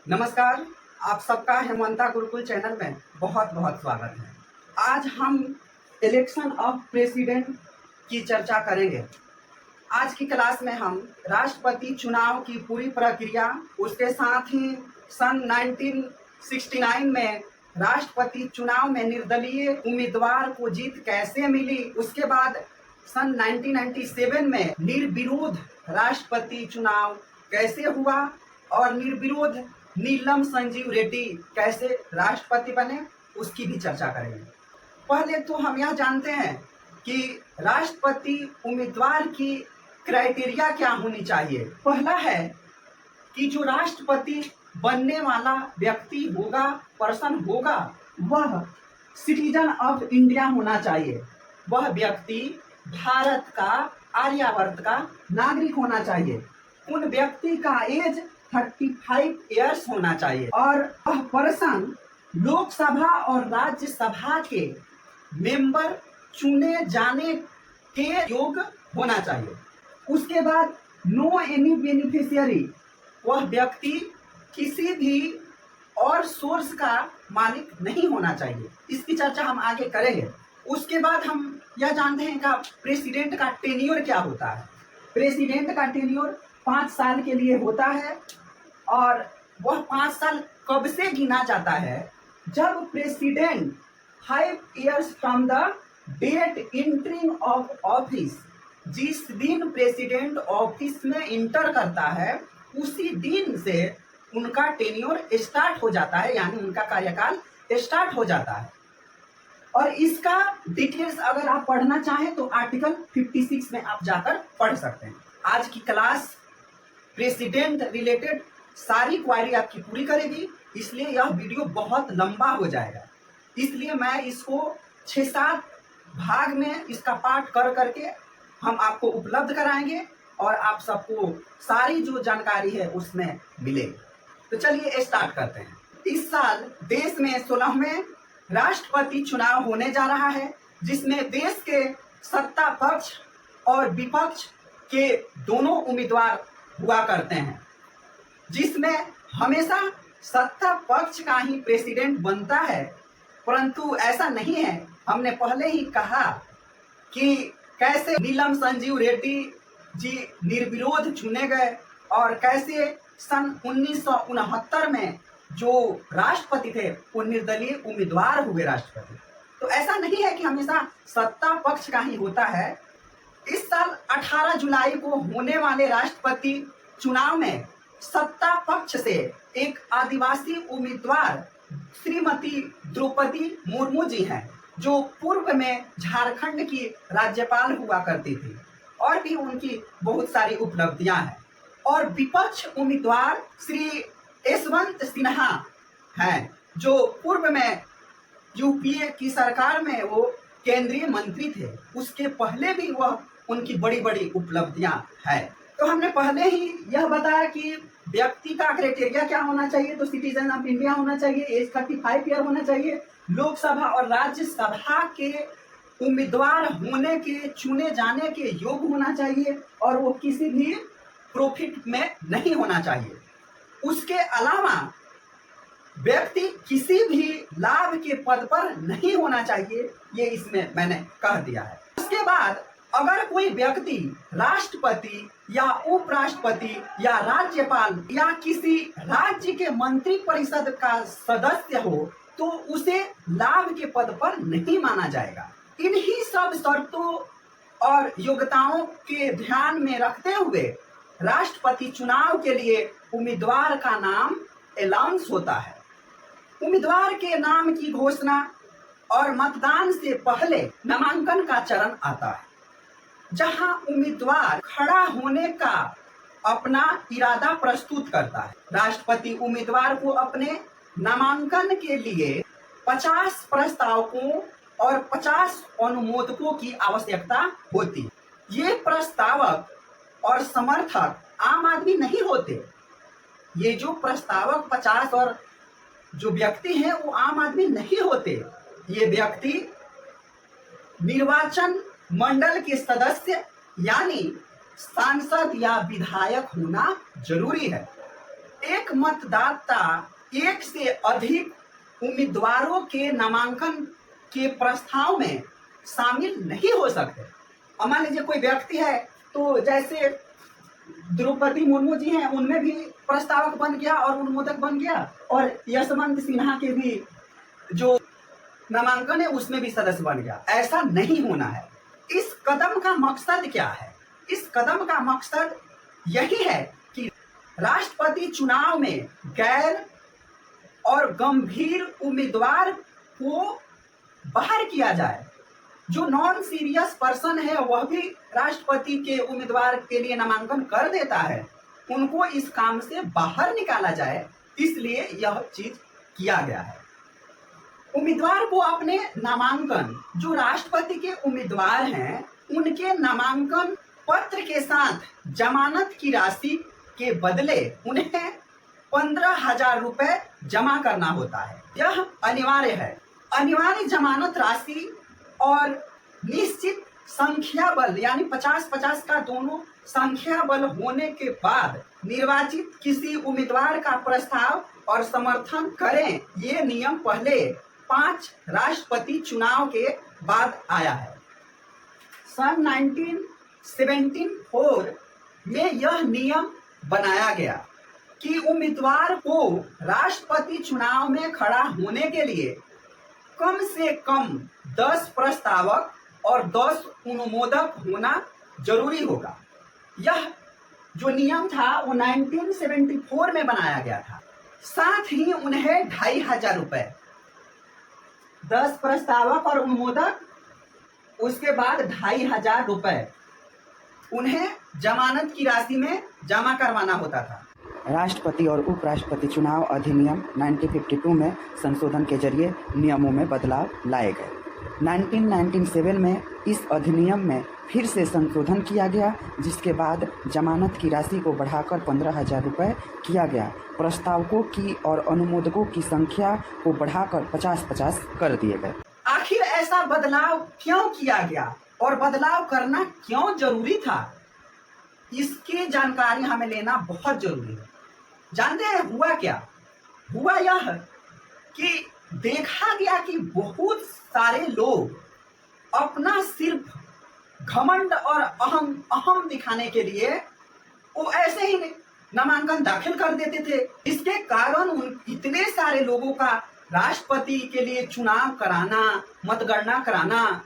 नमस्कार। आप सबका हेमंता गुरुकुल चैनल में बहुत बहुत स्वागत है। आज हम इलेक्शन ऑफ प्रेसिडेंट की चर्चा करेंगे। आज की क्लास में हम राष्ट्रपति चुनाव की पूरी प्रक्रिया, उसके साथ ही सन 1969 में राष्ट्रपति चुनाव में निर्दलीय उम्मीदवार को जीत कैसे मिली, उसके बाद सन 1997 में निर्विरोध राष्ट्रपति चुनाव कैसे हुआ और निर्विरोध नीलम संजीव रेड्डी कैसे राष्ट्रपति बने, उसकी भी चर्चा करेंगे। पहले तो हम यह जानते हैं कि राष्ट्रपति उम्मीदवार की क्राइटेरिया क्या होनी चाहिए। पहला है कि जो राष्ट्रपति बनने वाला व्यक्ति होगा, पर्सन होगा, वह सिटीजन ऑफ इंडिया होना चाहिए। वह व्यक्ति भारत का, आर्यावर्त का नागरिक होना चाहिए। उन व्यक्ति का एज 35 इयर्स होना चाहिए और वह पर्सन लोकसभा और राज्यसभा के मेंबर चुने जाने के योग्य होना चाहिए। उसके बाद नो एनी बेनिफिशियरी, वह व्यक्ति किसी भी और सोर्स का मालिक नहीं होना चाहिए। इसकी चर्चा हम आगे करेंगे। उसके बाद हम यह जानते हैं कि प्रेसिडेंट का टेन्योर क्या होता है। प्रेसिडेंट का टेन्योर 5 साल के लिए होता है और वह 5 साल कब से गिना जाता है, जब president 5 years from the date entering of office, जिस दिन प्रेसिडेंट ऑफिस में इंटर करता है उसी दिन से उनका टेन्योर स्टार्ट हो जाता है, यानी उनका कार्यकाल स्टार्ट हो जाता है। और इसका डिटेल्स अगर आप पढ़ना चाहें तो आर्टिकल 56 में आप जाकर पढ़ सकते हैं। आज की क्लास प्रेसिडेंट रिलेटेड सारी क्वारी आपकी पूरी करेगी, इसलिए यह वीडियो बहुत लंबा हो जाएगा। इसलिए मैं इसको 6-7 भाग में इसका पार्ट कर करके हम आपको उपलब्ध कराएंगे और आप सबको सारी जो जानकारी है उसमें मिलेगी। तो चलिए स्टार्ट करते हैं। इस साल देश में 16वें राष्ट्रपति चुनाव होने जा रहा है, जिसमें देश के सत्ता पक्ष और विपक्ष के दोनों उम्मीदवार हुआ करते हैं, जिसमें हमेशा सत्ता पक्ष का ही प्रेसिडेंट बनता है। परंतु ऐसा नहीं है। हमने पहले ही कहा कि कैसे नीलम संजीव रेड्डी जी निर्विरोध चुने गए और कैसे सन 1969 में जो राष्ट्रपति थे वो निर्दलीय उम्मीदवार हुए राष्ट्रपति। तो ऐसा नहीं है कि हमेशा सत्ता पक्ष का ही होता है। इस साल 18 जुलाई को होने वाले राष्ट्रपति चुनाव में सत्ता पक्ष से एक आदिवासी उम्मीदवार श्रीमती द्रौपदी मुर्मू जी हैं, जो पूर्व में झारखंड की राज्यपाल हुआ करती थी और भी उनकी बहुत सारी उपलब्धियां हैं। और विपक्ष उम्मीदवार श्री यशवंत सिन्हा हैं, जो पूर्व में यूपीए की सरकार में वो केंद्रीय मंत्री थे। उसके पहले भी वह उनकी बड़ी बड़ी उपलब्धियां हैं। तो हमने पहले ही यह बताया कि व्यक्ति का क्राइटेरिया क्या होना चाहिए। तो सिटीजन ऑफ इंडिया होना चाहिए, एज 35 ईयर होना चाहिए, लोकसभा और राज्यसभा के उम्मीदवार होने के, चुने जाने के योग्य होना चाहिए और वो किसी भी प्रॉफिट में नहीं होना चाहिए। उसके अलावा व्यक्ति किसी भी लाभ के पद पर नहीं होना चाहिए, ये इसमें मैंने कह दिया है। उसके बाद अगर कोई व्यक्ति राष्ट्रपति या उपराष्ट्रपति या राज्यपाल या किसी राज्य के मंत्री परिषद का सदस्य हो तो उसे लाभ के पद पर नहीं माना जाएगा। इन्हीं सब शर्तों और योग्यताओं के ध्यान में रखते हुए राष्ट्रपति चुनाव के लिए उम्मीदवार का नाम अनाउंस होता है। उम्मीदवार के नाम की घोषणा और मतदान से पहले नामांकन का चरण आता है, जहां उम्मीदवार खड़ा होने का अपना इरादा प्रस्तुत करता है। राष्ट्रपति उम्मीदवार को अपने नामांकन के लिए 50 प्रस्तावकों और 50 अनुमोदकों की आवश्यकता होती है। ये प्रस्तावक और समर्थक आम आदमी नहीं होते। ये जो प्रस्तावक 50 और जो व्यक्ति हैं वो आम आदमी नहीं होते। ये व्यक्ति निर्वाचन मंडल के सदस्य यानी सांसद या विधायक होना जरूरी है। एक मतदाता एक से अधिक उम्मीदवारों के नामांकन के प्रस्ताव में शामिल नहीं हो सकते। अब मान लीजिए कोई व्यक्ति है, तो जैसे द्रौपदी मुर्मू जी हैं, उनमें भी प्रस्तावक बन गया और अनुमोदक बन गया, और यशवंत सिन्हा के भी जो नामांकन है उसमें भी सदस्य बन गया। ऐसा नहीं होना है। इस कदम का मकसद क्या है? इस कदम का मकसद यही है कि राष्ट्रपति चुनाव में गैर और गंभीर उम्मीदवार को बाहर किया जाए। जो नॉन सीरियस पर्सन है वह भी राष्ट्रपति के उम्मीदवार के लिए नामांकन कर देता है, उनको इस काम से बाहर निकाला जाए, इसलिए यह चीज किया गया है। उम्मीदवार को अपने नामांकन, जो राष्ट्रपति के उम्मीदवार हैं, उनके नामांकन पत्र के साथ जमानत की राशि के बदले उन्हें 15,000 रुपए जमा करना होता है। यह अनिवार्य है। अनिवार्य जमानत राशि और निश्चित संख्या बल यानी 50-50 का दोनों संख्या बल होने के बाद निर्वाचित किसी उम्मीदवार का प्रस्ताव और समर्थन करें। ये नियम पहले 5 राष्ट्रपति चुनाव के बाद आया है। सन 1974 में यह नियम बनाया गया कि उम्मीदवार को राष्ट्रपति चुनाव में खड़ा होने के लिए कम से कम 10 प्रस्तावक और 10 अनुमोदक होना जरूरी होगा। यह जो नियम था वो 1974 में बनाया गया था। साथ ही उन्हें 2,500 रुपए, 10 प्रस्तावक और अनुमोदक, उसके बाद 2,500 रुपए उन्हें जमानत की राशि में जमा करवाना होता था। राष्ट्रपति और उपराष्ट्रपति चुनाव अधिनियम 1952 में संशोधन के जरिए नियमों में बदलाव लाए गए। 1997 में इस अधिनियम में फिर से संशोधन किया गया, जिसके बाद जमानत की राशि को बढ़ाकर 15,000 रुपये किया गया। प्रस्तावकों की और अनुमोदकों की संख्या को बढ़ाकर 50-50 कर दिए गए। आखिर ऐसा बदलाव क्यों किया गया और बदलाव करना क्यों जरूरी था, इसकी जानकारी हमें लेना बहुत जरूरी है। जानते हैं हुआ क्या? हुआ यह कि देखा गया कि बहुत सारे लोग अपना सिर्फ घमंड और अहम दिखाने के लिए वो ऐसे ही नामांकन दाखिल कर देते थे। इसके कारण इतने सारे लोगों का राष्ट्रपति के लिए चुनाव कराना, मतगणना कराना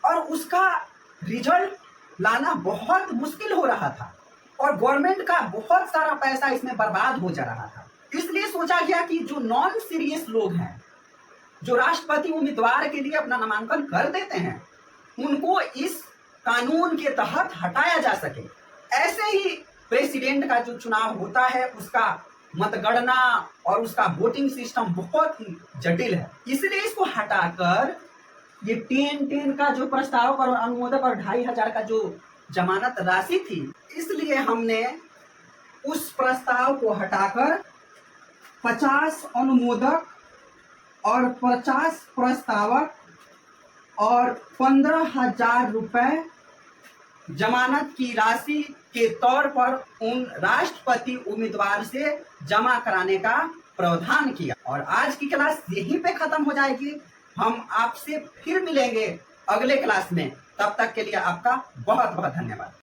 और उसका रिजल्ट लाना बहुत मुश्किल हो रहा था, और गवर्नमेंट का बहुत सारा पैसा इसमें बर्बाद हो जा रहा था। इसलिए सोचा गया कि जो नॉन सीरियस लोग हैं, जो राष्ट्रपति उम्मीदवार के लिए अपना नामांकन कर देते हैं, उनको इस कानून के तहत हटाया जा सके। ऐसे ही प्रेसिडेंट का जो चुनाव होता है उसका मतगणना और उसका वोटिंग सिस्टम बहुत ही जटिल है। इसलिए इसको हटाकर ये 10 का जो प्रस्तावक और अनुमोदक और 2,500 का जो जमानत राशि थी, इसलिए हमने उस प्रस्ताव को हटाकर 50 अनुमोदक और 50 प्रस्तावक और 15,000 रुपए जमानत की राशि के तौर पर उन राष्ट्रपति उम्मीदवार से जमा कराने का प्रावधान किया। और आज की क्लास यहीं पे खत्म हो जाएगी। हम आपसे फिर मिलेंगे अगले क्लास में। तब तक के लिए आपका बहुत बहुत धन्यवाद।